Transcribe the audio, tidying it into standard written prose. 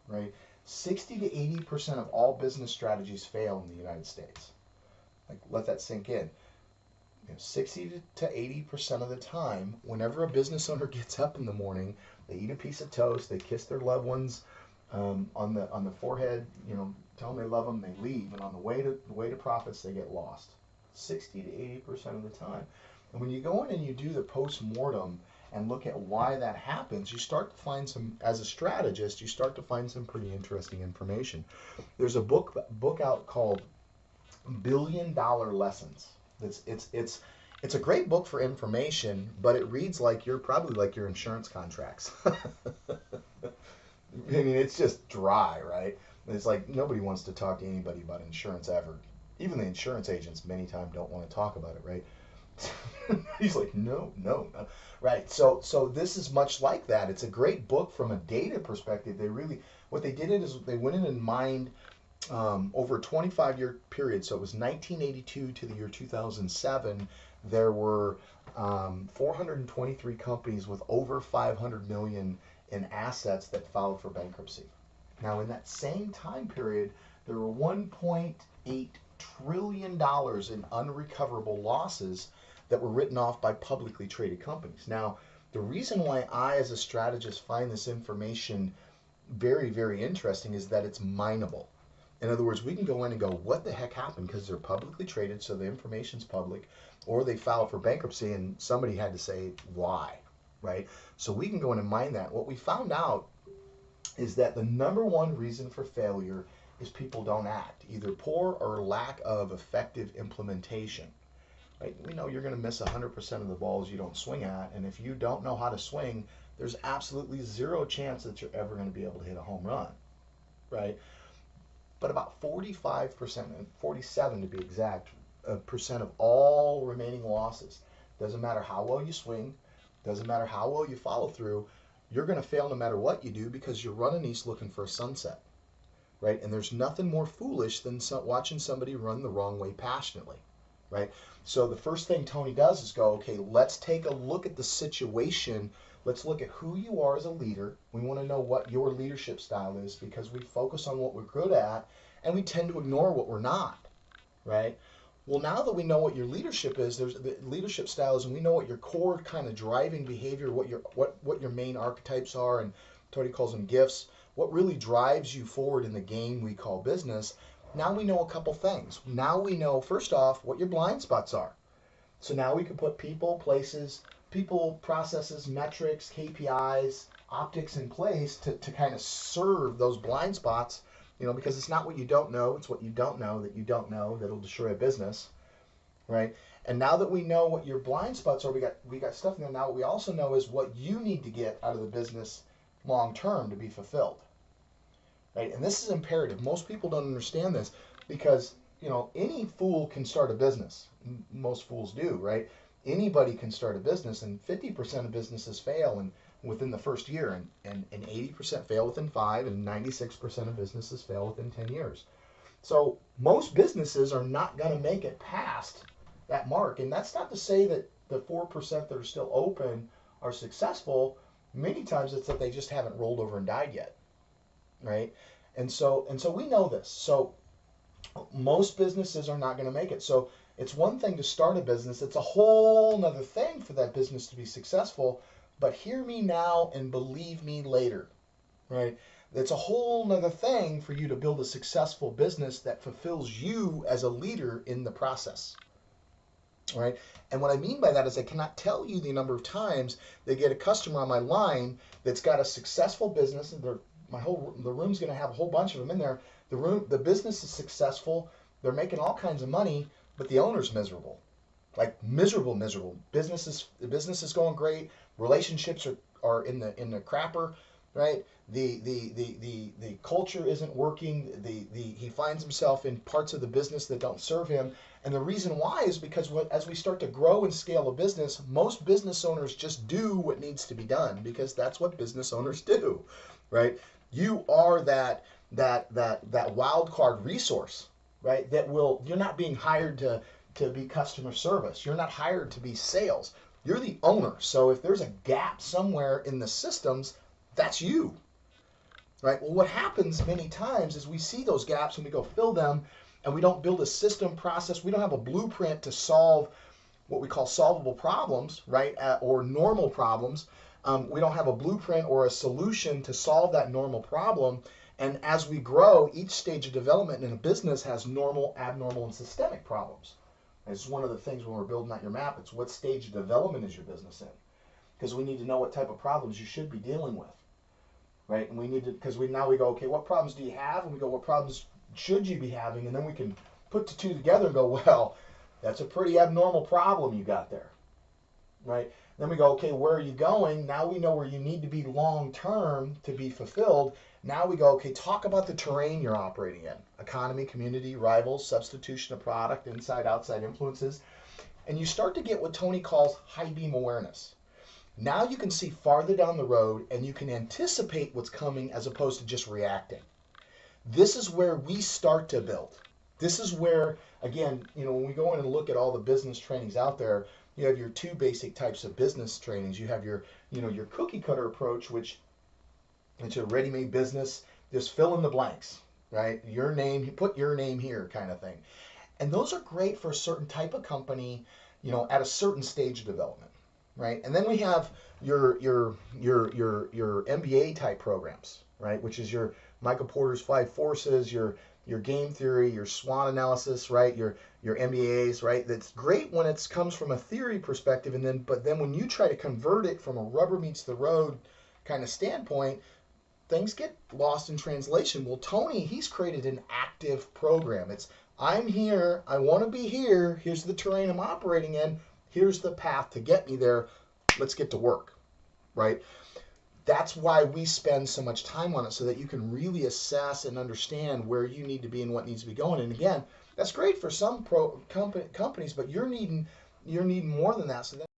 right? 60 to 80% of all business strategies fail in the United States. Like, let that sink in. 60 to 80% of the time, whenever a business owner gets up in the morning, they eat a piece of toast, they kiss their loved ones on the forehead, tell them they love them, they leave, and on the way to profits, they get lost. 60 to 80% of the time. And when you go in and you do the post mortem and look at why that happens, you start to find some, as a strategist, you start to find some pretty interesting information. There's a book out called Billion Dollar Lessons. It's a great book for information, but it reads like you're probably like your insurance contracts. I mean, it's just dry, right? It's like nobody wants to talk to anybody about insurance ever. Even the insurance agents many times don't want to talk about it, right? He's like, no, no, no. Right. So this is much like that. It's a great book from a data perspective. What they did is they went in and mined over a 25-year period. So it was 1982 to the year 2007. There were 423 companies with over 500 million in assets that filed for bankruptcy. Now, in that same time period, there were 1.8 trillion dollars in unrecoverable losses that were written off by publicly traded companies. Now, the reason why I, as a strategist, find this information very, very interesting is that it's mineable. In other words, we can go in and go, what the heck happened? Because they're publicly traded, so the information's public, or they filed for bankruptcy and somebody had to say why, right? So we can go in and mine that. What we found out is that the number one reason for failure is people don't act, either poor or lack of effective implementation. Right? We know you're going to miss 100% of the balls you don't swing at, and if you don't know how to swing, there's absolutely zero chance that you're ever going to be able to hit a home run, right? But about 45%, and 47 to be exact, percent of all remaining losses, doesn't matter how well you swing, doesn't matter how well you follow through, you're going to fail no matter what you do because you're running east looking for a sunset, right? And there's nothing more foolish than watching somebody run the wrong way passionately, right? So the first thing Tony does is go, okay, let's take a look at the situation. Let's look at who you are as a leader. We want to know what your leadership style is because we focus on what we're good at and we tend to ignore what we're not, right? Well, now that we know what your leadership is, there's the leadership styles, and we know what your core kind of driving behavior, what your main archetypes are, and Tony calls them gifts. What really drives you forward in the game we call business? Now we know a couple things. Now we know, first off, what your blind spots are. So now we can put people, processes, metrics, KPIs, optics in place to kind of serve those blind spots, because it's not what you don't know, it's what you don't know that you don't know that'll destroy a business, right? And now that we know what your blind spots are, we got stuff in there. Now what we also know is what you need to get out of the business long term to be fulfilled, right? And this is imperative. Most people don't understand this because any fool can start a business. Most fools do, right? Anybody can start a business, and 50% of businesses fail and within the first year, and 80% fail within 5, and 96% of businesses fail within 10 years. So most businesses are not going to make it past that mark, and that's not to say that the 4% that are still open are successful. Many times it's that they just haven't rolled over and died yet, right? And so we know this. So most businesses are not going to make it. So it's one thing to start a business. It's a whole nother thing for that business to be successful. But hear me now and believe me later, right? It's a whole nother thing for you to build a successful business that fulfills you as a leader in the process, right? And what I mean by that is I cannot tell you the number of times they get a customer on my line that's got a successful business, and the room's going to have a whole bunch of them in there. The business is successful. They're making all kinds of money, but the owner's miserable, like miserable. The business is going great. Relationships are in the crapper, right? The culture isn't working. He finds himself in parts of the business that don't serve him. And the reason why is because as we start to grow and scale a business, most business owners just do what needs to be done because that's what business owners do, right? You are that wild card resource, right? You're not being hired to be customer service. You're not hired to be sales. You're the owner. So if there's a gap somewhere in the systems, that's you. right? Well, what happens many times is we see those gaps and we go fill them, and we don't build a system process. We don't have a blueprint to solve what we call solvable problems, right? Or normal problems. We don't have a blueprint or a solution to solve that normal problem. And as we grow, each stage of development in a business has normal, abnormal, and systemic problems. And it's one of the things when we're building out your map, it's what stage of development is your business in? Because we need to know what type of problems you should be dealing with, right? And we need to, because now we go, okay, what problems do you have? And we go, what problems should you be having? And then we can put the two together and go, well, that's a pretty abnormal problem you got there, right? Then we go, okay, where are you going? Now we know where you need to be long term to be fulfilled. Now we go, okay, talk about the terrain you're operating in. Economy, community, rivals, substitution of product, inside, outside influences. And you start to get what Tony calls high beam awareness. Now you can see farther down the road and you can anticipate what's coming as opposed to just reacting. This is where we start to build. This is where, again, when we go in and look at all the business trainings out there, you have your two basic types of business trainings. You have your, your cookie cutter approach, which it's a ready-made business. Just fill in the blanks, right? Your name, put your name here kind of thing. And those are great for a certain type of company, at a certain stage of development, right? And then we have your MBA type programs, right? Which is your Michael Porter's 5 Forces, your game theory, your SWOT analysis, right? Your MBAs, right? That's great when it comes from a theory perspective, but then when you try to convert it from a rubber meets the road kind of standpoint, things get lost in translation. Well, Tony, he's created an active program. It's I'm here, I want to be here, here's the terrain I'm operating in, here's the path to get me there, let's get to work, right? That's why we spend so much time on it, so that you can really assess and understand where you need to be and what needs to be going. And again, that's great for some companies, but you're needing more than that. So that